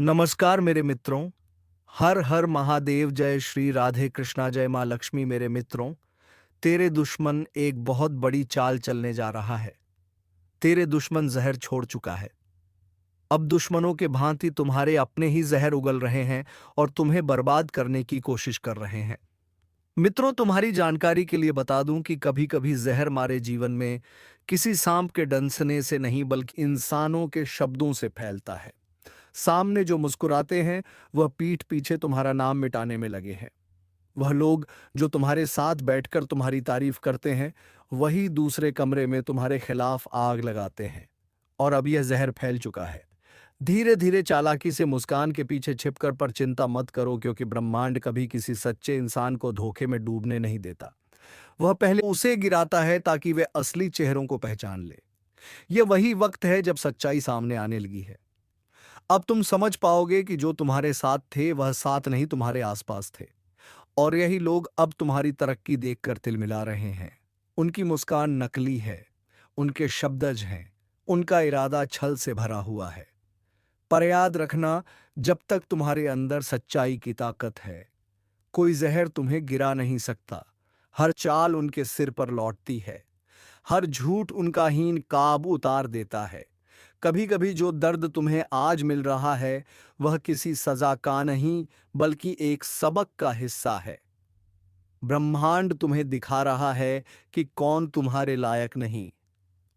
नमस्कार मेरे मित्रों। हर हर महादेव, जय श्री राधे कृष्णा, जय माँ लक्ष्मी। मेरे मित्रों, तेरे दुश्मन एक बहुत बड़ी चाल चलने जा रहा है। तेरे दुश्मन जहर छोड़ चुका है। अब दुश्मनों के भांति तुम्हारे अपने ही जहर उगल रहे हैं और तुम्हें बर्बाद करने की कोशिश कर रहे हैं। मित्रों, तुम्हारी जानकारी के लिए बता दूं कि कभी कभी जहर हमारे जीवन में किसी सांप के डंसने से नहीं बल्कि इंसानों के शब्दों से फैलता है। सामने जो मुस्कुराते हैं वह पीठ पीछे तुम्हारा नाम मिटाने में लगे हैं। वह लोग जो तुम्हारे साथ बैठकर तुम्हारी तारीफ करते हैं, वही दूसरे कमरे में तुम्हारे खिलाफ आग लगाते हैं। और अब यह जहर फैल चुका है। धीरे धीरे चालाकी से मुस्कान के पीछे छिपकर, पर चिंता मत करो, क्योंकि ब्रह्मांड कभी किसी सच्चे इंसान को धोखे में डूबने नहीं देता। वह पहले उसे गिराता है ताकि वे असली चेहरों को पहचान ले। यह वही वक्त है जब सच्चाई सामने आने लगी है। अब तुम समझ पाओगे कि जो तुम्हारे साथ थे वह साथ नहीं, तुम्हारे आसपास थे। और यही लोग अब तुम्हारी तरक्की देखकर तिलमिला रहे हैं। उनकी मुस्कान नकली है, उनके शब्दज हैं, उनका इरादा छल से भरा हुआ है। पर याद रखना, जब तक तुम्हारे अंदर सच्चाई की ताकत है, कोई जहर तुम्हें गिरा नहीं सकता। हर चाल उनके सिर पर लौटती है, हर झूठ उनका हीन काबू उतार देता है। कभी कभी जो दर्द तुम्हें आज मिल रहा है, वह किसी सजा का नहीं बल्कि एक सबक का हिस्सा है। ब्रह्मांड तुम्हें दिखा रहा है कि कौन तुम्हारे लायक नहीं।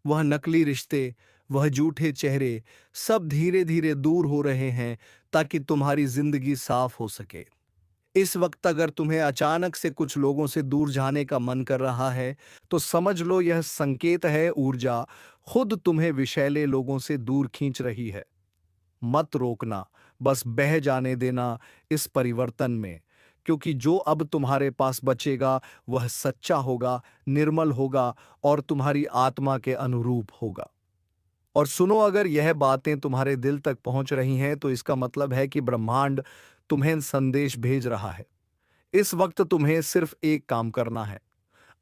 वह नकली रिश्ते, वह झूठे चेहरे, सब धीरे धीरे दूर हो रहे हैं ताकि तुम्हारी जिंदगी साफ हो सके। इस वक्त अगर तुम्हें अचानक से कुछ लोगों से दूर जाने का मन कर रहा है, तो समझ लो यह संकेत है। ऊर्जा खुद तुम्हें विषैले लोगों से दूर खींच रही है। मत रोकना, बस बह जाने देना इस परिवर्तन में, क्योंकि जो अब तुम्हारे पास बचेगा वह सच्चा होगा, निर्मल होगा और तुम्हारी आत्मा के अनुरूप होगा। और सुनो, अगर यह बातें तुम्हारे दिल तक पहुंच रही हैं, तो इसका मतलब है कि ब्रह्मांड तुम्हें संदेश भेज रहा है। इस वक्त तुम्हें सिर्फ एक काम करना है,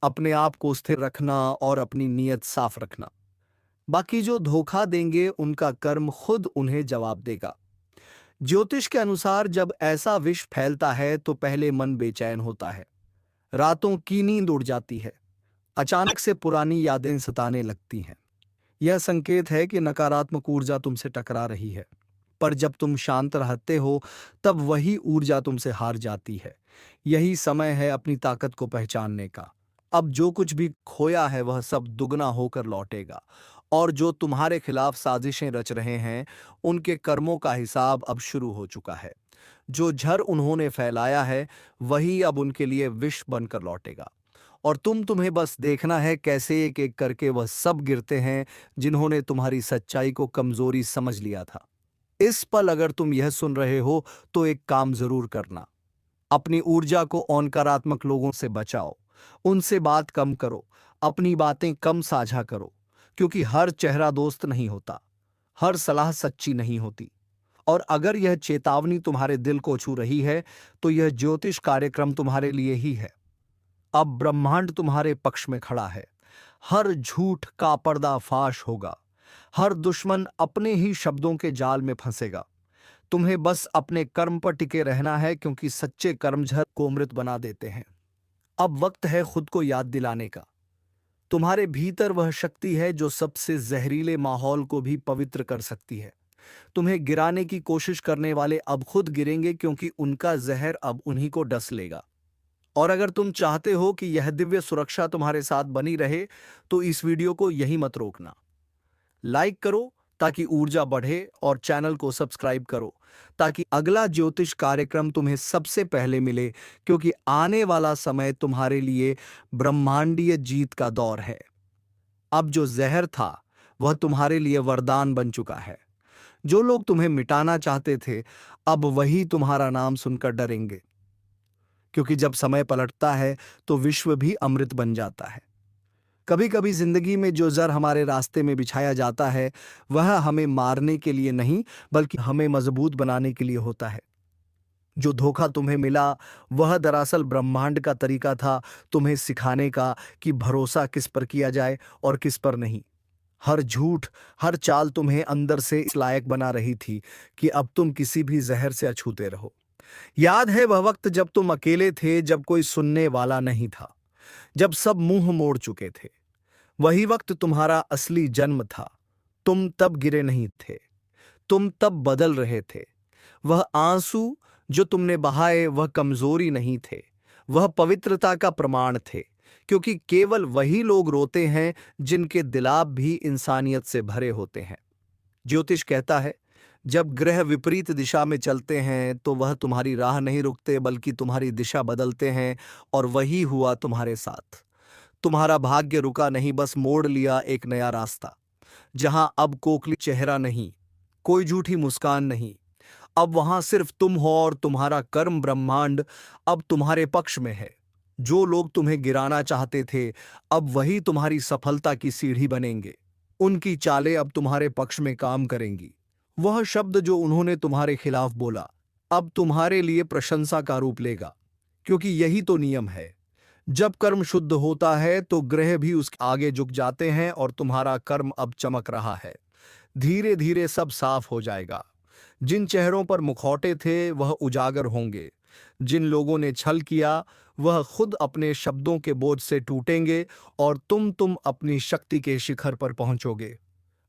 अपने आप को स्थिर रखना और अपनी नीयत साफ रखना। बाकी जो धोखा देंगे उनका कर्म खुद उन्हें जवाब देगा। ज्योतिष के अनुसार जब ऐसा विष फैलता है तो पहले मन बेचैन होता है, रातों की नींद उड़ जाती है, अचानक से पुरानी यादें सताने लगती हैं। यह संकेत है कि नकारात्मक ऊर्जा तुमसे टकरा रही है। पर जब तुम शांत रहते हो, तब वही ऊर्जा तुमसे हार जाती है। यही समय है अपनी ताकत को पहचानने का। अब जो कुछ भी खोया है वह सब दुगना होकर लौटेगा। और जो तुम्हारे खिलाफ साजिशें रच रहे हैं, उनके कर्मों का हिसाब अब शुरू हो चुका है। जो जहर उन्होंने फैलाया है, वही अब उनके लिए विष बनकर लौटेगा। और तुम्हें बस देखना है कैसे एक एक करके वह सब गिरते हैं जिन्होंने तुम्हारी सच्चाई को कमजोरी समझ लिया था। इस पल अगर तुम यह सुन रहे हो, तो एक काम जरूर करना। अपनी ऊर्जा को नकारात्मक लोगों से बचाओ, उनसे बात कम करो, अपनी बातें कम साझा करो, क्योंकि हर चेहरा दोस्त नहीं होता, हर सलाह सच्ची नहीं होती। और अगर यह चेतावनी तुम्हारे दिल को छू रही है, तो यह ज्योतिष कार्यक्रम तुम्हारे लिए ही है। अब ब्रह्मांड तुम्हारे पक्ष में खड़ा है। हर झूठ का पर्दाफाश होगा, हर दुश्मन अपने ही शब्दों के जाल में फंसेगा। तुम्हें बस अपने कर्म पर टिके रहना है, क्योंकि सच्चे कर्मजहर को अमृत बना देते हैं। अब वक्त है खुद को याद दिलाने का। तुम्हारे भीतर वह शक्ति है जो सबसे जहरीले माहौल को भी पवित्र कर सकती है। तुम्हें गिराने की कोशिश करने वाले अब खुद गिरेंगे, क्योंकि उनका जहर अब उन्हीं को डस लेगा। और अगर तुम चाहते हो कि यह दिव्य सुरक्षा तुम्हारे साथ बनी रहे, तो इस वीडियो को यही मत रोकना। लाइक करो ताकि ऊर्जा बढ़े, और चैनल को सब्सक्राइब करो ताकि अगला ज्योतिष कार्यक्रम तुम्हें सबसे पहले मिले, क्योंकि आने वाला समय तुम्हारे लिए ब्रह्मांडीय जीत का दौर है। अब जो जहर था वह तुम्हारे लिए वरदान बन चुका है। जो लोग तुम्हें मिटाना चाहते थे, अब वही तुम्हारा नाम सुनकर डरेंगे, क्योंकि जब समय पलटता है तो विश्व भी अमृत बन जाता है। कभी कभी जिंदगी में जो जहर हमारे रास्ते में बिछाया जाता है, वह हमें मारने के लिए नहीं बल्कि हमें मजबूत बनाने के लिए होता है। जो धोखा तुम्हें मिला, वह दरअसल ब्रह्मांड का तरीका था तुम्हें सिखाने का कि भरोसा किस पर किया जाए और किस पर नहीं। हर झूठ, हर चाल तुम्हें अंदर से इस लायक बना रही थी कि अब तुम किसी भी जहर से अछूते रहो। याद है वह वक्त जब तुम अकेले थे, जब कोई सुनने वाला नहीं था, जब सब मुंह मोड़ चुके थे। वही वक्त तुम्हारा असली जन्म था। तुम तब गिरे नहीं थे, तुम तब बदल रहे थे। वह आंसू जो तुमने बहाए वह कमजोरी नहीं थे, वह पवित्रता का प्रमाण थे। क्योंकि केवल वही लोग रोते हैं जिनके दिलाब भी इंसानियत से भरे होते हैं। ज्योतिष कहता है, जब ग्रह विपरीत दिशा में चलते हैं तो वह तुम्हारी राह नहीं रुकते बल्कि तुम्हारी दिशा बदलते हैं। और वही हुआ तुम्हारे साथ। तुम्हारा भाग्य रुका नहीं, बस मोड़ लिया एक नया रास्ता। जहां अब कोकली चेहरा नहीं, कोई झूठी मुस्कान नहीं, अब वहां सिर्फ तुम हो और तुम्हारा कर्म। ब्रह्मांड अब तुम्हारे पक्ष में है। जो लोग तुम्हें गिराना चाहते थे, अब वही तुम्हारी सफलता की सीढ़ी बनेंगे। उनकी चालें अब तुम्हारे पक्ष में काम करेंगी। वह शब्द जो उन्होंने तुम्हारे खिलाफ बोला, अब तुम्हारे लिए प्रशंसा का रूप लेगा। क्योंकि यही तो नियम है। जब कर्म शुद्ध होता है तो ग्रह भी उसके आगे झुक जाते हैं और तुम्हारा कर्म अब चमक रहा है। धीरे धीरे सब साफ हो जाएगा। जिन चेहरों पर मुखौटे थे वह उजागर होंगे। जिन लोगों ने छल किया वह खुद अपने शब्दों के बोझ से टूटेंगे और तुम अपनी शक्ति के शिखर पर पहुंचोगे।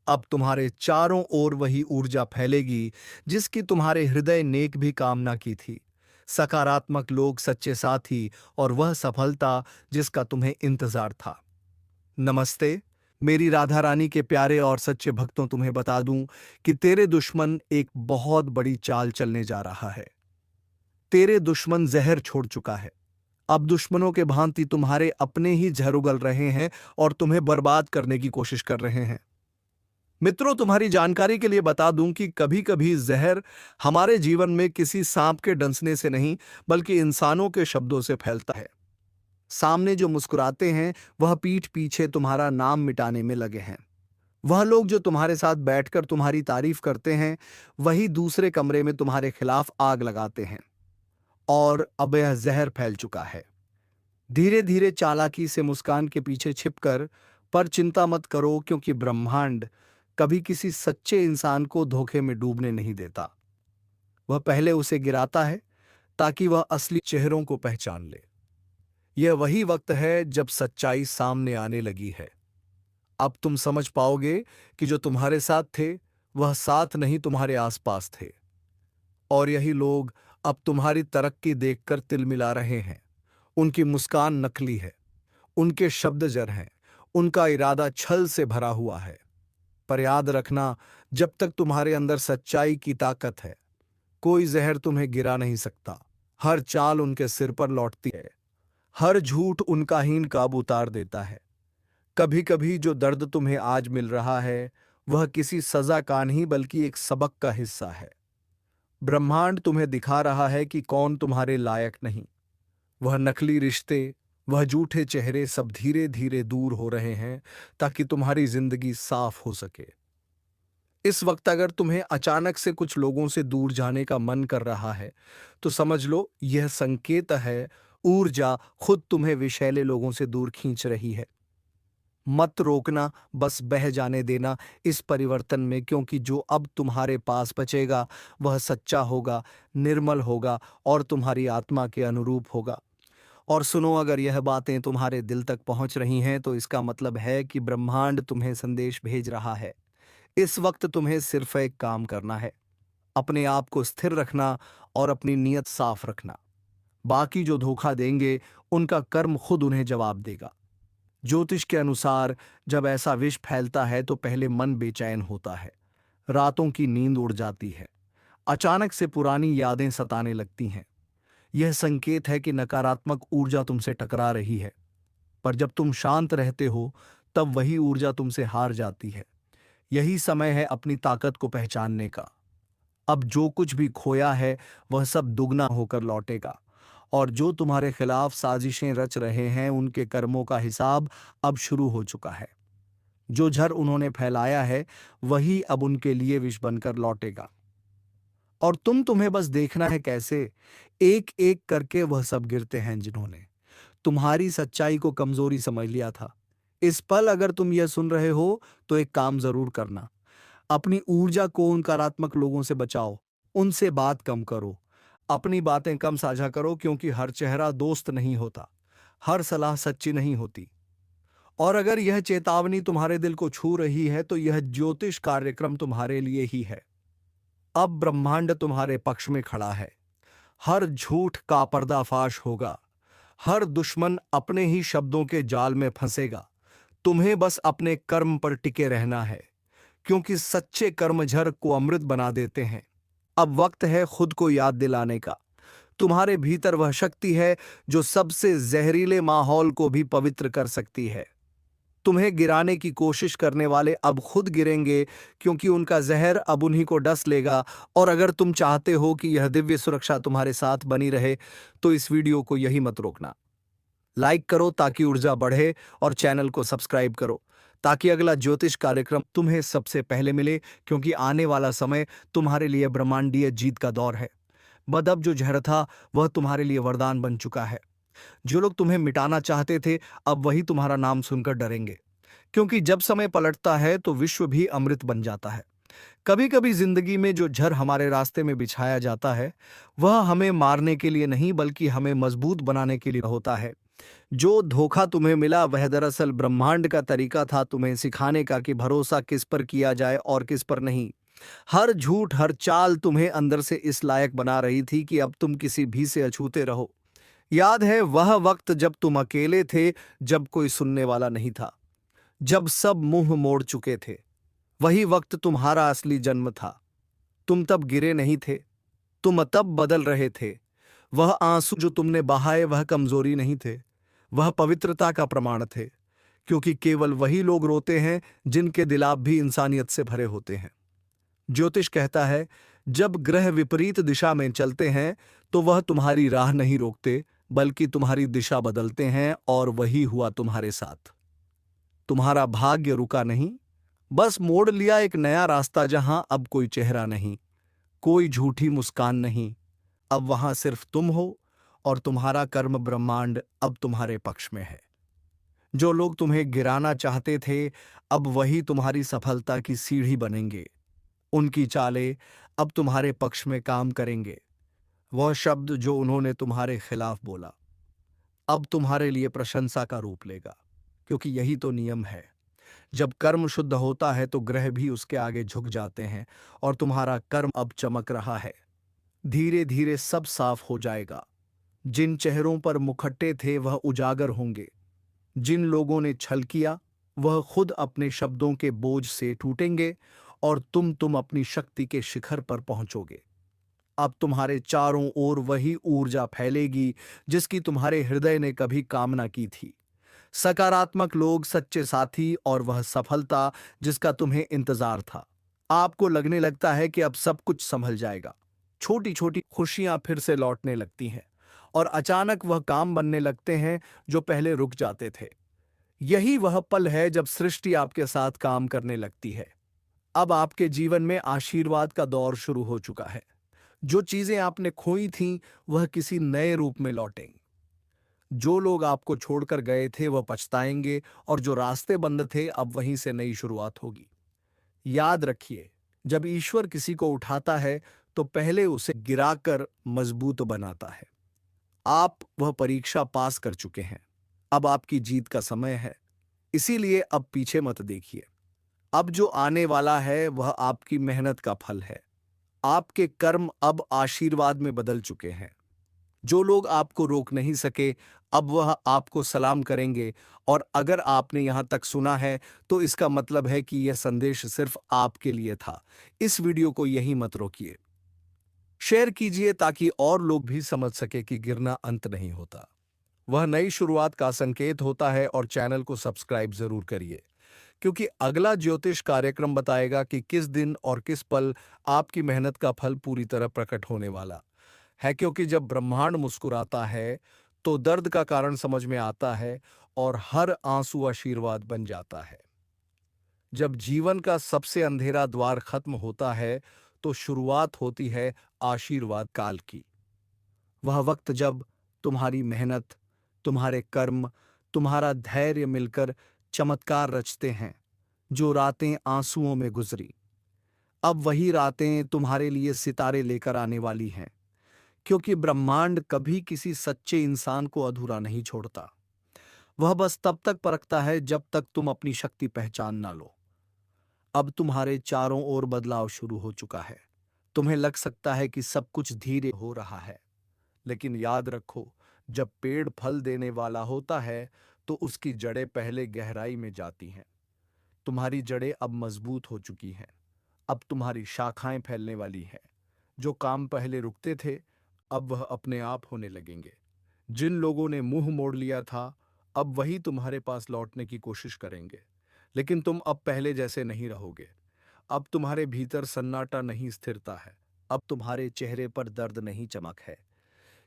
अब तुम्हारे चारों ओर वही ऊर्जा फैलेगी जिसकी तुम्हारे हृदय नेक भी कामना की थी। सकारात्मक लोग, सच्चे साथी और वह सफलता जिसका तुम्हें इंतजार था। नमस्ते मेरी राधा रानी के प्यारे और सच्चे भक्तों, तुम्हें बता दूं कि तेरे दुश्मन एक बहुत बड़ी चाल चलने जा रहा है। तेरे दुश्मन जहर छोड़ चुका है। अब दुश्मनों के भांति तुम्हारे अपने ही जहर उगल रहे हैं और तुम्हें बर्बाद करने की कोशिश कर रहे हैं। मित्रों, तुम्हारी जानकारी के लिए बता दूं कि कभी कभी जहर हमारे जीवन में किसी सांप के डंसने से नहीं बल्कि इंसानों के शब्दों से फैलता है। सामने जो मुस्कुराते हैं वह पीठ पीछे तुम्हारा नाम मिटाने में लगे हैं। वह लोग जो तुम्हारे साथ बैठकर तुम्हारी तारीफ करते हैं वही दूसरे कमरे में तुम्हारे खिलाफ आग लगाते हैं। और अब यह जहर फैल चुका है। धीरे धीरे चालाकी से मुस्कान के पीछे छिपकर, पर चिंता मत करो क्योंकि ब्रह्मांड कभी किसी सच्चे इंसान को धोखे में डूबने नहीं देता। वह पहले उसे गिराता है ताकि वह असली चेहरों को पहचान ले। यह वही वक्त है जब सच्चाई सामने आने लगी है। अब तुम समझ पाओगे कि जो तुम्हारे साथ थे वह साथ नहीं तुम्हारे आसपास थे। और यही लोग अब तुम्हारी तरक्की देखकर तिलमिला रहे हैं। उनकी मुस्कान नकली है, उनके शब्द जर हैं, उनका इरादा छल से भरा हुआ है। पर याद रखना, जब तक तुम्हारे अंदर सच्चाई की ताकत है कोई जहर तुम्हें गिरा नहीं सकता। हर चाल उनके सिर पर लौटती है, हर झूठ उनका हीन काबू उतार देता है। कभी कभी जो दर्द तुम्हें आज मिल रहा है वह किसी सजा का नहीं बल्कि एक सबक का हिस्सा है। ब्रह्मांड तुम्हें दिखा रहा है कि कौन तुम्हारे लायक नहीं। वह नकली रिश्ते, वह झूठे चेहरे सब धीरे धीरे दूर हो रहे हैं ताकि तुम्हारी जिंदगी साफ हो सके। इस वक्त अगर तुम्हें अचानक से कुछ लोगों से दूर जाने का मन कर रहा है तो समझ लो यह संकेत है। ऊर्जा खुद तुम्हें विषैले लोगों से दूर खींच रही है। मत रोकना, बस बह जाने देना इस परिवर्तन में, क्योंकि जो अब तुम्हारे पास बचेगा वह सच्चा होगा, निर्मल होगा और तुम्हारी आत्मा के अनुरूप होगा। और सुनो, अगर यह बातें तुम्हारे दिल तक पहुंच रही हैं तो इसका मतलब है कि ब्रह्मांड तुम्हें संदेश भेज रहा है। इस वक्त तुम्हें सिर्फ एक काम करना है, अपने आप को स्थिर रखना और अपनी नीयत साफ रखना। बाकी जो धोखा देंगे उनका कर्म खुद उन्हें जवाब देगा। ज्योतिष के अनुसार जब ऐसा विष फैलता है तो पहले मन बेचैन होता है, रातों की नींद उड़ जाती है, अचानक से पुरानी यादें सताने लगती हैं। यह संकेत है कि नकारात्मक ऊर्जा तुमसे टकरा रही है। पर जब तुम शांत रहते हो तब वही ऊर्जा तुमसे हार जाती है। यही समय है अपनी ताकत को पहचानने का। अब जो कुछ भी खोया है वह सब दुगना होकर लौटेगा। और जो तुम्हारे खिलाफ साजिशें रच रहे हैं उनके कर्मों का हिसाब अब शुरू हो चुका है। जो झर उन्होंने फैलाया है वही अब उनके लिए विष बनकर लौटेगा। और तुम्हें बस देखना है कैसे एक एक करके वह सब गिरते हैं जिन्होंने तुम्हारी सच्चाई को कमजोरी समझ लिया था। इस पल अगर तुम यह सुन रहे हो तो एक काम जरूर करना। अपनी ऊर्जा को उन नकारात्मक लोगों से बचाओ। उनसे बात कम करो। अपनी बातें कम साझा करो, क्योंकि हर चेहरा दोस्त नहीं होता, हर सलाह सच्ची नहीं होती। और अगर यह चेतावनी तुम्हारे दिल को छू रही है तो यह ज्योतिष कार्यक्रम तुम्हारे लिए ही है। अब ब्रह्मांड तुम्हारे पक्ष में खड़ा है। हर झूठ का पर्दाफाश होगा। हर दुश्मन अपने ही शब्दों के जाल में फंसेगा। तुम्हें बस अपने कर्म पर टिके रहना है, क्योंकि सच्चे कर्मझर को अमृत बना देते हैं। अब वक्त है खुद को याद दिलाने का। तुम्हारे भीतर वह शक्ति है जो सबसे जहरीले माहौल को भी पवित्र कर सकती है। तुम्हें गिराने की कोशिश करने वाले अब खुद गिरेंगे, क्योंकि उनका जहर अब उन्हीं को डस लेगा। और अगर तुम चाहते हो कि यह दिव्य सुरक्षा तुम्हारे साथ बनी रहे तो इस वीडियो को यही मत रोकना। लाइक करो ताकि ऊर्जा बढ़े, और चैनल को सब्सक्राइब करो ताकि अगला ज्योतिष कार्यक्रम तुम्हें सबसे पहले मिले, क्योंकि आने वाला समय तुम्हारे लिए ब्रह्मांडीय जीत का दौर है। बद अब जो जहर था वह तुम्हारे लिए वरदान बन चुका है। जो लोग तुम्हें मिटाना चाहते थे अब वही तुम्हारा नाम सुनकर डरेंगे, क्योंकि जब समय पलटता है तो विश्व भी अमृत बन जाता है। कभी कभी जिंदगी में जो जहर हमारे रास्ते में बिछाया जाता है वह हमें मारने के लिए नहीं, बल्कि हमें मजबूत बनाने के लिए होता है। जो धोखा तुम्हें मिला वह दरअसल ब्रह्मांड का तरीका था तुम्हें सिखाने का कि भरोसा किस पर किया जाए और किस पर नहीं। हर झूठ, हर चाल तुम्हें अंदर से इस लायक बना रही थी कि अब तुम किसी भी से अछूते रहो। याद है वह वक्त जब तुम अकेले थे, जब कोई सुनने वाला नहीं था, जब सब मुंह मोड़ चुके थे। वही वक्त तुम्हारा असली जन्म था। तुम तब गिरे नहीं थे, तुम तब बदल रहे थे। वह आंसू जो तुमने बहाए वह कमजोरी नहीं थे, वह पवित्रता का प्रमाण थे। क्योंकि केवल वही लोग रोते हैं जिनके दिल आप भी इंसानियत से भरे होते हैं। ज्योतिष कहता है जब ग्रह विपरीत दिशा में चलते हैं तो वह तुम्हारी राह नहीं रोकते, बल्कि तुम्हारी दिशा बदलते हैं, और वही हुआ तुम्हारे साथ। तुम्हारा भाग्य रुका नहीं, बस मोड़ लिया एक नया रास्ता, जहां अब कोई चेहरा नहीं, कोई झूठी मुस्कान नहीं। अब वहां सिर्फ तुम हो, और तुम्हारा कर्म ब्रह्मांड अब तुम्हारे पक्ष में है। जो लोग तुम्हें गिराना चाहते थे अब वही तुम्हारी सफलता की सीढ़ी बनेंगे। उनकी चालें अब तुम्हारे पक्ष में काम करेंगे। वह शब्द जो उन्होंने तुम्हारे खिलाफ बोला अब तुम्हारे लिए प्रशंसा का रूप लेगा, क्योंकि यही तो नियम है। जब कर्म शुद्ध होता है तो ग्रह भी उसके आगे झुक जाते हैं, और तुम्हारा कर्म अब चमक रहा है। धीरे धीरे सब साफ हो जाएगा। जिन चेहरों पर मुखट्टे थे वह उजागर होंगे। जिन लोगों ने छल किया वह खुद अपने शब्दों के बोझ से टूटेंगे, और तुम अपनी शक्ति के शिखर पर पहुंचोगे। अब तुम्हारे चारों ओर वही ऊर्जा फैलेगी जिसकी तुम्हारे हृदय ने कभी कामना की थी। सकारात्मक लोग, सच्चे साथी, और वह सफलता जिसका तुम्हें इंतजार था। आपको लगने लगता है कि अब सब कुछ संभल जाएगा। छोटी छोटी खुशियां फिर से लौटने लगती हैं, और अचानक वह काम बनने लगते हैं जो पहले रुक जाते थे। यही वह पल है जब सृष्टि आपके साथ काम करने लगती है। अब आपके जीवन में आशीर्वाद का दौर शुरू हो चुका है। जो चीजें आपने खोई थीं वह किसी नए रूप में लौटेंगी। जो लोग आपको छोड़कर गए थे वह पछताएंगे, और जो रास्ते बंद थे अब वहीं से नई शुरुआत होगी। याद रखिए, जब ईश्वर किसी को उठाता है तो पहले उसे गिराकर मजबूत बनाता है। आप वह परीक्षा पास कर चुके हैं। अब आपकी जीत का समय है। इसीलिए अब पीछे मत देखिए। अब जो आने वाला है वह आपकी मेहनत का फल है। आपके कर्म अब आशीर्वाद में बदल चुके हैं। जो लोग आपको रोक नहीं सके अब वह आपको सलाम करेंगे। और अगर आपने यहां तक सुना है तो इसका मतलब है कि यह संदेश सिर्फ आपके लिए था। इस वीडियो को यहीं मत रोकिए, शेयर कीजिए ताकि और लोग भी समझ सके कि गिरना अंत नहीं होता, वह नई शुरुआत का संकेत होता है। और चैनल को सब्सक्राइब जरूर करिए, क्योंकि अगला ज्योतिष कार्यक्रम बताएगा कि किस दिन और किस पल आपकी मेहनत का फल पूरी तरह प्रकट होने वाला है। क्योंकि जब ब्रह्मांड मुस्कुराता है तो दर्द का कारण समझ में आता है, और हर आंसू आशीर्वाद बन जाता है। जब जीवन का सबसे अंधेरा द्वार खत्म होता है तो शुरुआत होती है आशीर्वाद काल की। वह वक्त जब तुम्हारी मेहनत, तुम्हारे कर्म, तुम्हारा धैर्य मिलकर चमत्कार रचते हैं। जो रातें आंसुओं में गुजरी, अब वही रातें तुम्हारे लिए सितारे लेकर आने वाली हैं। क्योंकि ब्रह्मांड कभी किसी सच्चे इंसान को अधूरा नहीं छोड़ता। वह बस तब तक परखता है जब तक तुम अपनी शक्ति पहचान ना लो। अब तुम्हारे चारों ओर बदलाव शुरू हो चुका है। तुम्हें लग सकता है कि सब कुछ धीरे हो रहा है, लेकिन याद रखो, जब पेड़ फल देने वाला होता है तो उसकी जड़ें पहले गहराई में जाती हैं। तुम्हारी जड़ें अब मजबूत हो चुकी हैं। अब तुम्हारी शाखाएं फैलने वाली हैं। जो काम पहले रुकते थे, अब वह अपने आप होने लगेंगे। जिन लोगों ने मुंह मोड़ लिया था, अब वही तुम्हारे पास लौटने की कोशिश करेंगे। लेकिन तुम अब पहले जैसे नहीं रहोगे। अब तुम्हारे भीतर सन्नाटा नहीं, स्थिरता है। अब तुम्हारे चेहरे पर दर्द नहीं, चमक है।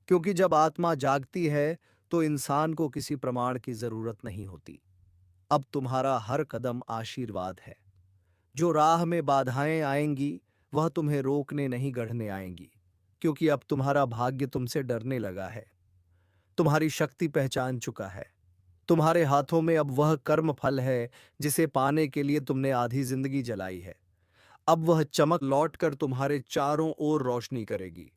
क्योंकि जब आत्मा जागती है तो इंसान को किसी प्रमाण की जरूरत नहीं होती। अब तुम्हारा हर कदम आशीर्वाद है। जो राह में बाधाएं आएंगी, वह तुम्हें रोकने नहीं, गढ़ने आएंगी। क्योंकि अब तुम्हारा भाग्य तुमसे डरने लगा है। तुम्हारी शक्ति पहचान चुका है। तुम्हारे हाथों में अब वह कर्म फल है जिसे पाने के लिए तुमने आधी जिंदगी जलाई है। अब वह चमक लौटकर तुम्हारे चारों ओर रोशनी करेगी।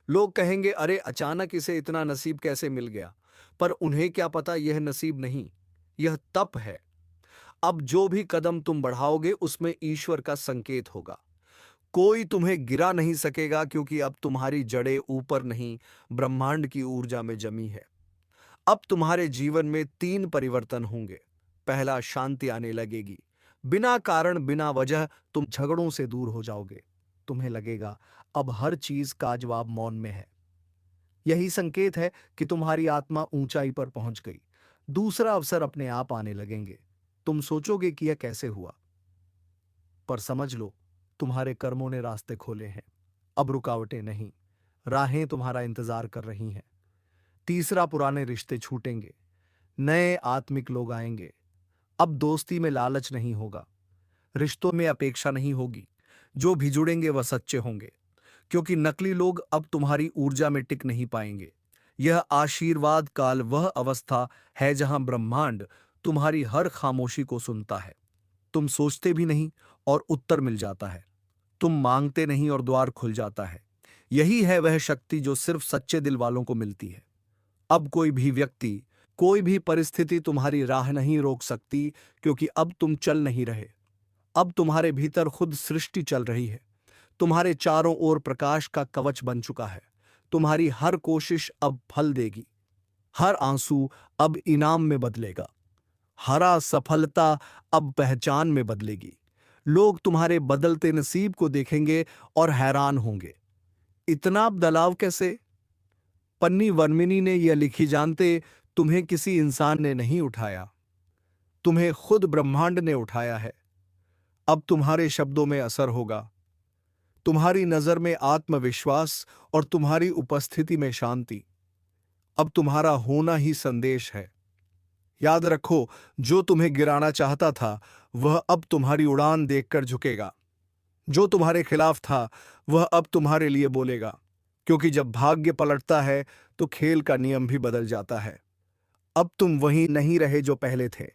लोग कहेंगे, अरे अचानक इसे इतना नसीब कैसे मिल गया? पर उन्हें क्या पता, यह नसीब नहीं, यह तप है। अब जो भी कदम तुम बढ़ाओगे उसमें ईश्वर का संकेत होगा। कोई तुम्हें गिरा नहीं सकेगा, क्योंकि अब तुम्हारी जड़ें ऊपर नहीं, ब्रह्मांड की ऊर्जा में जमी है। अब तुम्हारे जीवन में 3 परिवर्तन होंगे। पहला, शांति आने लगेगी। बिना कारण, बिना वजह तुम झगड़ों से दूर हो जाओगे। तुम्हें लगेगा अब हर चीज का जवाब मौन में है। यही संकेत है कि तुम्हारी आत्मा ऊंचाई पर पहुंच गई। दूसरा, अवसर अपने आप आने लगेंगे। तुम सोचोगे कि यह कैसे हुआ, पर समझ लो, तुम्हारे कर्मों ने रास्ते खोले हैं। अब रुकावटें नहीं, राहें तुम्हारा इंतजार कर रही हैं। तीसरा, पुराने रिश्ते छूटेंगे, नए आत्मिक लोग आएंगे। अब दोस्ती में लालच नहीं होगा, रिश्तों में अपेक्षा नहीं होगी। जो भी जुड़ेंगे वह सच्चे होंगे, क्योंकि नकली लोग अब तुम्हारी ऊर्जा में टिक नहीं पाएंगे। यह आशीर्वाद काल वह अवस्था है जहां ब्रह्मांड तुम्हारी हर खामोशी को सुनता है। तुम सोचते भी नहीं और उत्तर मिल जाता है। तुम मांगते नहीं और द्वार खुल जाता है। यही है वह शक्ति जो सिर्फ सच्चे दिल वालों को मिलती है। अब कोई भी व्यक्ति, कोई भी परिस्थिति तुम्हारी राह नहीं रोक सकती, क्योंकि अब तुम चल नहीं रहे। अब तुम्हारे भीतर खुद सृष्टि चल रही है। तुम्हारे चारों ओर प्रकाश का कवच बन चुका है। तुम्हारी हर कोशिश अब फल देगी। हर आंसू अब इनाम में बदलेगा। हरा सफलता अब पहचान में बदलेगी। लोग तुम्हारे बदलते नसीब को देखेंगे और हैरान होंगे, इतना बदलाव कैसे? पन्नी वर्मिनी ने यह लिखी, जानते, तुम्हें किसी इंसान ने नहीं उठाया, तुम्हें खुद ब्रह्मांड ने उठाया है। अब तुम्हारे शब्दों में असर होगा, तुम्हारी नजर में आत्मविश्वास और तुम्हारी उपस्थिति में शांति। अब तुम्हारा होना ही संदेश है। याद रखो, जो तुम्हें गिराना चाहता था वह अब तुम्हारी उड़ान देखकर झुकेगा। जो तुम्हारे खिलाफ था वह अब तुम्हारे लिए बोलेगा। क्योंकि जब भाग्य पलटता है तो खेल का नियम भी बदल जाता है। अब तुम वही नहीं रहे जो पहले थे।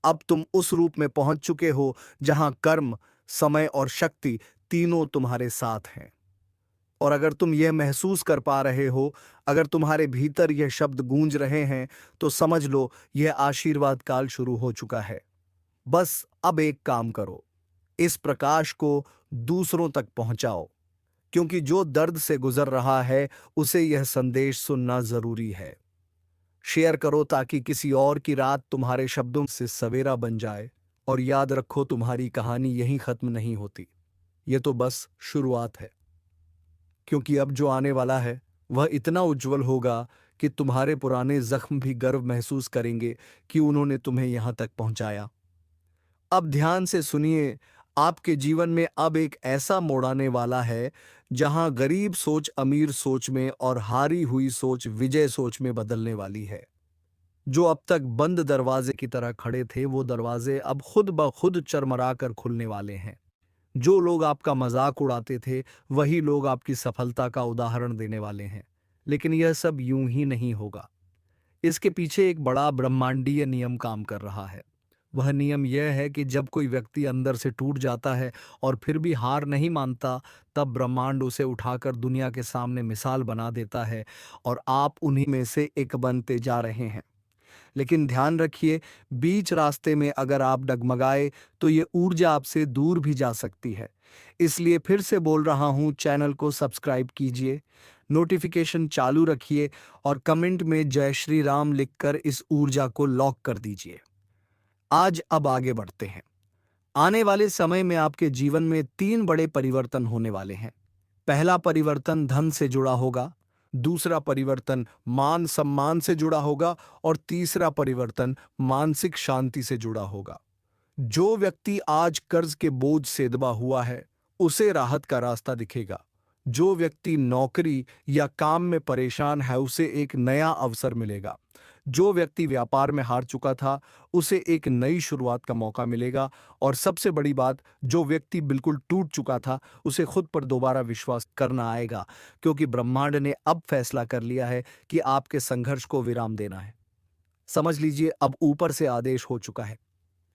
अब तुम उस रूप में पहुंच चुके हो जहां कर्म, समय और शक्ति तीनों तुम्हारे साथ हैं। और अगर तुम यह महसूस कर पा रहे हो, अगर तुम्हारे भीतर यह शब्द गूंज रहे हैं, तो समझ लो यह आशीर्वाद काल शुरू हो चुका है। बस अब एक काम करो, इस प्रकाश को दूसरों तक पहुंचाओ, क्योंकि जो दर्द से गुजर रहा है उसे यह संदेश सुनना जरूरी है। शेयर करो ताकि किसी और की रात तुम्हारे शब्दों से सवेरा बन जाए। और याद रखो, तुम्हारी कहानी यहीं खत्म नहीं होती, यह तो बस शुरुआत है। क्योंकि अब जो आने वाला है वह इतना उज्जवल होगा कि तुम्हारे पुराने जख्म भी गर्व महसूस करेंगे कि उन्होंने तुम्हें यहां तक पहुंचाया। अब ध्यान से सुनिए, आपके जीवन में अब एक ऐसा मोड़ आने वाला है जहां गरीब सोच अमीर सोच में और हारी हुई सोच विजय सोच में बदलने वाली है। जो अब तक बंद दरवाजे की तरह खड़े थे, वो दरवाजे अब खुद ब खुद चरमरा कर खुलने वाले हैं। जो लोग आपका मजाक उड़ाते थे, वही लोग आपकी सफलता का उदाहरण देने वाले हैं। लेकिन यह सब यूं ही नहीं होगा। इसके पीछे एक बड़ा ब्रह्मांडीय नियम काम कर रहा है। वह नियम यह है कि जब कोई व्यक्ति अंदर से टूट जाता है और फिर भी हार नहीं मानता, तब ब्रह्मांड उसे उठाकर दुनिया के सामने मिसाल बना देता है और आप उन्हीं में से एक बनते जा रहे हैं। लेकिन ध्यान रखिए, बीच रास्ते में अगर आप डगमगाए तो ये ऊर्जा आपसे दूर भी जा सकती है। इसलिए फिर से बोल रहा हूं, चैनल को सब्सक्राइब कीजिए, नोटिफिकेशन चालू रखिए और कमेंट में जय श्री राम लिखकर इस ऊर्जा को लॉक कर दीजिए। आज अब आगे बढ़ते हैं। आने वाले समय में आपके जीवन में 3 बड़े परिवर्तन होने वाले हैं। पहला परिवर्तन धन से जुड़ा होगा, दूसरा परिवर्तन मान सम्मान से जुड़ा होगा और तीसरा परिवर्तन मानसिक शांति से जुड़ा होगा। जो व्यक्ति आज कर्ज के बोझ से दबा हुआ है, उसे राहत का रास्ता दिखेगा। जो व्यक्ति नौकरी या काम में परेशान है, उसे एक नया अवसर मिलेगा। जो व्यक्ति व्यापार में हार चुका था, उसे एक नई शुरुआत का मौका मिलेगा। और सबसे बड़ी बात, जो व्यक्ति बिल्कुल टूट चुका था, उसे खुद पर दोबारा विश्वास करना आएगा, क्योंकि ब्रह्मांड ने अब फैसला कर लिया है कि आपके संघर्ष को विराम देना है। समझ लीजिए, अब ऊपर से आदेश हो चुका है।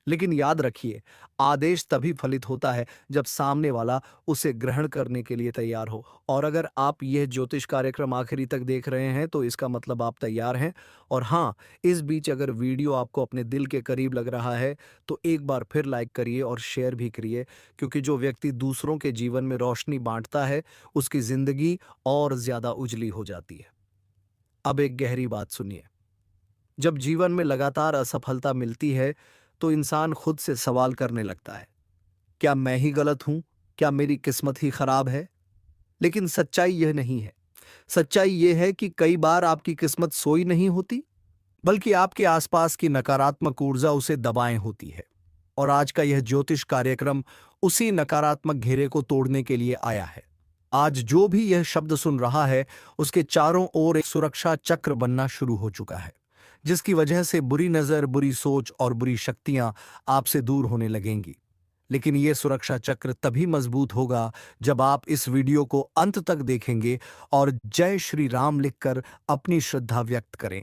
लेकिन याद रखिए, आदेश तभी फलित होता है जब सामने वाला उसे ग्रहण करने के लिए तैयार हो। और अगर आप यह ज्योतिष कार्यक्रम आखिरी तक देख रहे हैं, तो इसका मतलब आप तैयार हैं। और हाँ, इस बीच अगर वीडियो आपको अपने दिल के करीब लग रहा है, तो एक बार फिर लाइक करिए और शेयर भी करिए, क्योंकि जो व्यक्ति दूसरों के जीवन में रोशनी बांटता है, उसकी जिंदगी और ज्यादा उजली हो जाती है। अब एक गहरी बात सुनिए। जब जीवन में लगातार असफलता मिलती है, तो इंसान खुद से सवाल करने लगता है, क्या मैं ही गलत हूं? क्या मेरी किस्मत ही खराब है? लेकिन सच्चाई यह नहीं है। सच्चाई यह है कि कई बार आपकी किस्मत सोई नहीं होती, बल्कि आपके आसपास की नकारात्मक ऊर्जा उसे दबाए होती है। और आज का यह ज्योतिष कार्यक्रम उसी नकारात्मक घेरे को तोड़ने के लिए आया है। आज जो भी यह शब्द सुन रहा है, उसके चारों ओर एक सुरक्षा चक्र बनना शुरू हो चुका है, जिसकी वजह से बुरी नजर, बुरी सोच और बुरी शक्तियां आपसे दूर होने लगेंगी। लेकिन यह सुरक्षा चक्र तभी मजबूत होगा जब आप इस वीडियो को अंत तक देखेंगे और जय श्री राम लिखकर अपनी श्रद्धा व्यक्त करें।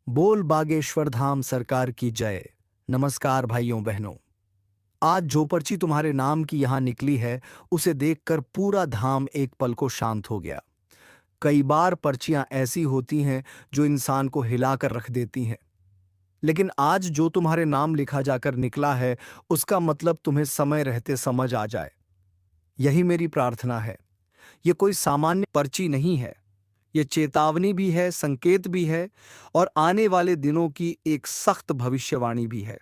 बोल बागेश्वर धाम सरकार की जय। नमस्कार भाइयों बहनों। आज जो पर्ची तुम्हारे नाम की यहां निकली है, उसे देखकर पूरा धाम एक पल को शांत हो गया। कई बार पर्चियां ऐसी होती हैं जो इंसान को हिलाकर रख देती हैं, लेकिन आज जो तुम्हारे नाम लिखा जाकर निकला है, उसका मतलब तुम्हें समय रहते समझ आ जाए। यही मेरी प्रार्थना है। यह कोई सामान्य पर्ची नहीं है, यह चेतावनी भी है, संकेत भी है और आने वाले दिनों की एक सख्त भविष्यवाणी भी है।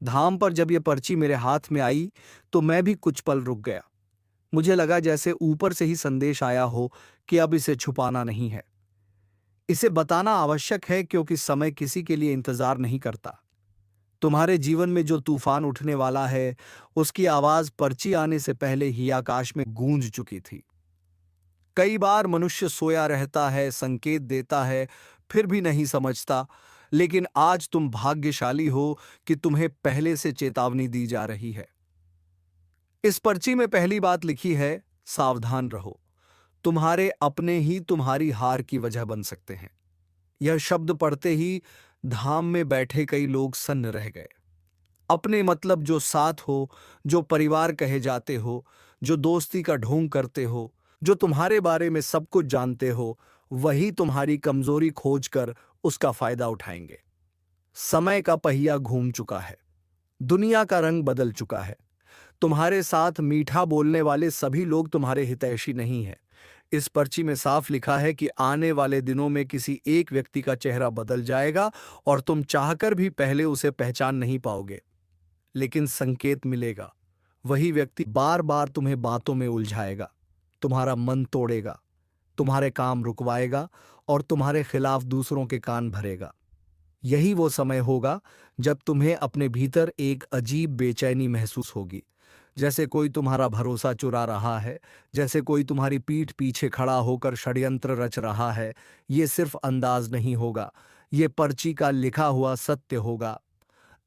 धाम पर जब यह पर्ची मेरे हाथ में आई, तो मैं भी कुछ पल रुक गया। मुझे लगा जैसे ऊपर से ही संदेश आया हो कि अब इसे छुपाना नहीं है, इसे बताना आवश्यक है, क्योंकि समय किसी के लिए इंतजार नहीं करता। तुम्हारे जीवन में जो तूफान उठने वाला है, उसकी आवाज पर्ची आने से पहले ही आकाश में गूंज चुकी थी। कई बार मनुष्य सोया रहता है, संकेत देता है, फिर भी नहीं समझता। लेकिन आज तुम भाग्यशाली हो कि तुम्हें पहले से चेतावनी दी जा रही है। इस पर्ची में पहली बात लिखी है, सावधान रहो। तुम्हारे अपने ही तुम्हारी हार की वजह बन सकते हैं। यह शब्द पढ़ते ही धाम में बैठे कई लोग सन्न रह गए। अपने मतलब जो साथ हो, जो परिवार कहे जाते हो, जो दोस्ती का ढोंग करते हो, जो तुम्हारे बारे में सब कुछ जानते हो, वही तुम्हारी कमजोरी खोजकर उसका फायदा उठाएंगे। समय का पहिया घूम चुका है, दुनिया का रंग बदल चुका है। तुम्हारे साथ मीठा बोलने वाले सभी लोग तुम्हारे हितैषी नहीं हैं। इस पर्ची में साफ लिखा है कि आने वाले दिनों में किसी एक व्यक्ति का चेहरा बदल जाएगा और तुम चाहकर भी पहले उसे पहचान नहीं पाओगे। लेकिन संकेत मिलेगा। वही व्यक्ति बार बार तुम्हें बातों में उलझाएगा, तुम्हारा मन तोड़ेगा, तुम्हारे काम रुकवाएगा और तुम्हारे खिलाफ दूसरों के कान भरेगा। यही वो समय होगा जब तुम्हें अपने भीतर एक अजीब बेचैनी महसूस होगी, जैसे कोई तुम्हारा भरोसा चुरा रहा है, जैसे कोई तुम्हारी पीठ पीछे खड़ा होकर षड्यंत्र रच रहा है। ये सिर्फ अंदाज नहीं होगा, ये पर्ची का लिखा हुआ सत्य होगा।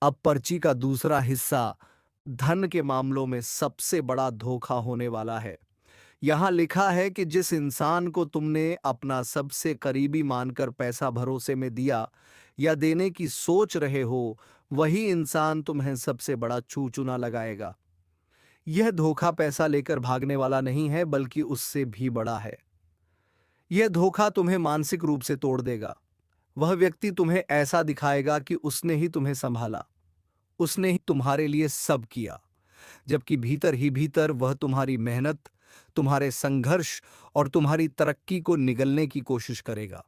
अब पर्ची का दूसरा हिस्सा धन के मामलों में सबसे बड़ा धोखा होने वाला है। यहां लिखा है कि जिस इंसान को तुमने अपना सबसे करीबी मानकर पैसा भरोसे में दिया या देने की सोच रहे हो, वही इंसान तुम्हें सबसे बड़ा चूचूना लगाएगा। यह धोखा पैसा लेकर भागने वाला नहीं है, बल्कि उससे भी बड़ा है। यह धोखा तुम्हें मानसिक रूप से तोड़ देगा। वह व्यक्ति तुम्हें ऐसा दिखाएगा कि उसने ही तुम्हें संभाला, उसने ही तुम्हारे लिए सब किया, जबकि भीतर ही भीतर वह तुम्हारी मेहनत, तुम्हारे संघर्ष और तुम्हारी तरक्की को निगलने की कोशिश करेगा।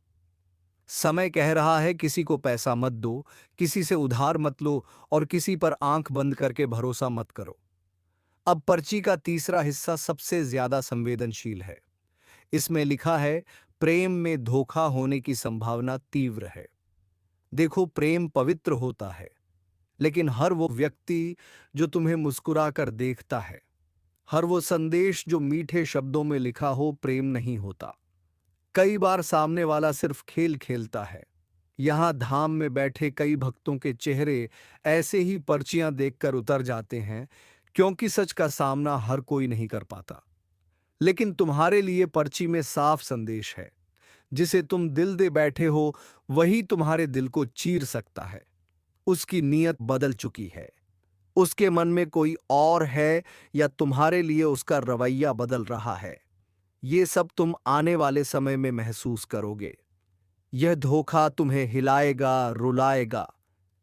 समय कह रहा है, किसी को पैसा मत दो, किसी से उधार मत लो और किसी पर आंख बंद करके भरोसा मत करो। अब पर्ची का तीसरा हिस्सा सबसे ज्यादा संवेदनशील है। इसमें लिखा है, प्रेम में धोखा होने की संभावना तीव्र है। देखो, प्रेम पवित्र होता है, लेकिन हर वो व्यक्ति जो तुम्हें मुस्कुरा कर देखता है, हर वो संदेश जो मीठे शब्दों में लिखा हो, प्रेम नहीं होता। कई बार सामने वाला सिर्फ खेल खेलता है। यहां धाम में बैठे कई भक्तों के चेहरे ऐसे ही पर्चियां देखकर उतर जाते हैं, क्योंकि सच का सामना हर कोई नहीं कर पाता। लेकिन तुम्हारे लिए पर्ची में साफ संदेश है। जिसे तुम दिल दे बैठे हो, वही तुम्हारे दिल को चीर सकता है। उसकी नीयत बदल चुकी है। उसके मन में कोई और है, या तुम्हारे लिए उसका रवैया बदल रहा है। ये सब तुम आने वाले समय में महसूस करोगे। यह धोखा तुम्हें हिलाएगा, रुलाएगा,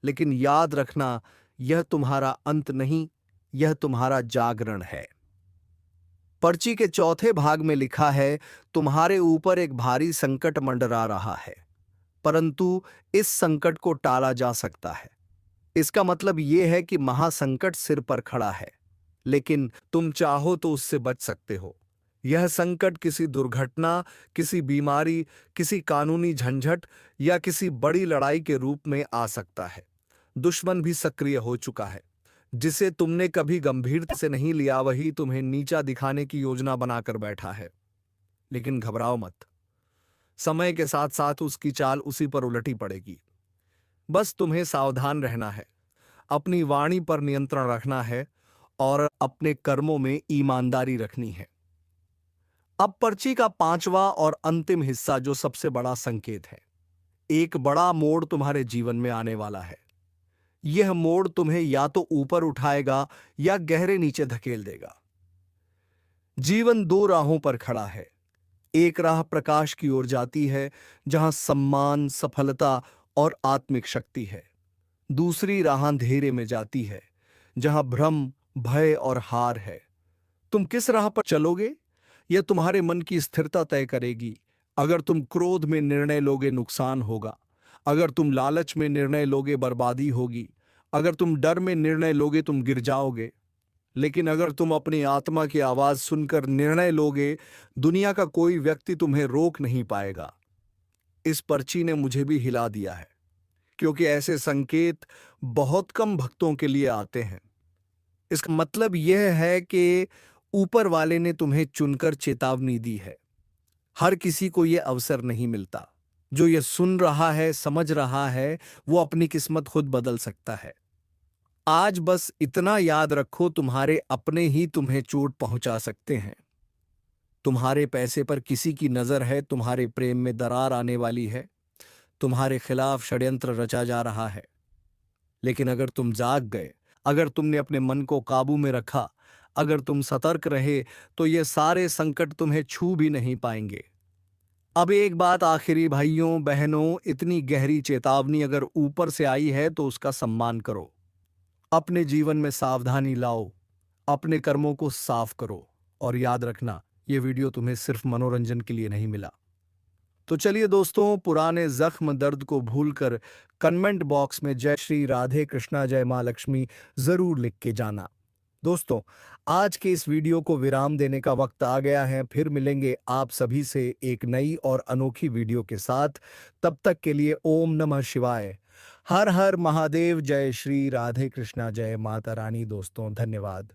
लेकिन याद रखना, यह तुम्हारा अंत नहीं, यह तुम्हारा जागरण है। पर्ची के चौथे भाग में लिखा है, तुम्हारे ऊपर एक भारी संकट मंडरा रहा है, परंतु इस संकट को टाला जा सकता है। इसका मतलब यह है कि महासंकट सिर पर खड़ा है, लेकिन तुम चाहो तो उससे बच सकते हो। यह संकट किसी दुर्घटना, किसी बीमारी, किसी कानूनी झंझट या किसी बड़ी लड़ाई के रूप में आ सकता है। दुश्मन भी सक्रिय हो चुका है। जिसे तुमने कभी गंभीरता से नहीं लिया, वही तुम्हें नीचा दिखाने की योजना बनाकर बैठा है। लेकिन घबराओ मत, समय के साथ साथ उसकी चाल उसी पर उलटी पड़ेगी। बस तुम्हें सावधान रहना है, अपनी वाणी पर नियंत्रण रखना है और अपने कर्मों में ईमानदारी रखनी है। अब पर्ची का पांचवा और अंतिम हिस्सा, जो सबसे बड़ा संकेत है। एक बड़ा मोड़ तुम्हारे जीवन में आने वाला है। यह मोड़ तुम्हें या तो ऊपर उठाएगा या गहरे नीचे धकेल देगा। जीवन दो राहों पर खड़ा है। एक राह प्रकाश की ओर जाती है, जहां सम्मान, सफलता और आत्मिक शक्ति है। दूसरी राह अंधेरे में जाती है, जहां भ्रम, भय और हार है। तुम किस राह पर चलोगे, यह तुम्हारे मन की स्थिरता तय करेगी। अगर तुम क्रोध में निर्णय लोगे, नुकसान होगा। अगर तुम लालच में निर्णय लोगे, बर्बादी होगी। अगर तुम डर में निर्णय लोगे, तुम गिर जाओगे। लेकिन अगर तुम अपनी आत्मा की आवाज सुनकर निर्णय लोगे, दुनिया का कोई व्यक्ति तुम्हें रोक नहीं पाएगा। इस पर्ची ने मुझे भी हिला दिया है, क्योंकि ऐसे संकेत बहुत कम भक्तों के लिए आते हैं। इसका मतलब यह है कि ऊपर वाले ने तुम्हें चुनकर चेतावनी दी है। हर किसी को यह अवसर नहीं मिलता। जो यह सुन रहा है, समझ रहा है, वो अपनी किस्मत खुद बदल सकता है। आज बस इतना याद रखो, तुम्हारे अपने ही तुम्हें चोट पहुंचा सकते हैं। तुम्हारे पैसे पर किसी की नजर है, तुम्हारे प्रेम में दरार आने वाली है, तुम्हारे खिलाफ षड्यंत्र रचा जा रहा है। लेकिन अगर तुम जाग गए, अगर तुमने अपने मन को काबू में रखा, अगर तुम सतर्क रहे, तो ये सारे संकट तुम्हें छू भी नहीं पाएंगे। अब एक बात आखिरी, भाइयों बहनों, इतनी गहरी चेतावनी अगर ऊपर से आई है तो उसका सम्मान करो। अपने जीवन में सावधानी लाओ, अपने कर्मों को साफ करो, और याद रखना, ये वीडियो तुम्हें सिर्फ मनोरंजन के लिए नहीं मिला। तो चलिए दोस्तों, पुराने जख्म दर्द को भूलकर कमेंट बॉक्स में जय श्री राधे कृष्णा, जय मां लक्ष्मी जरूर लिख के जाना। दोस्तों, आज के इस वीडियो को विराम देने का वक्त आ गया है। फिर मिलेंगे आप सभी से एक नई और अनोखी वीडियो के साथ। तब तक के लिए ओम नमः शिवाय, हर हर महादेव, जय श्री राधे कृष्णा, जय माता रानी। दोस्तों, धन्यवाद।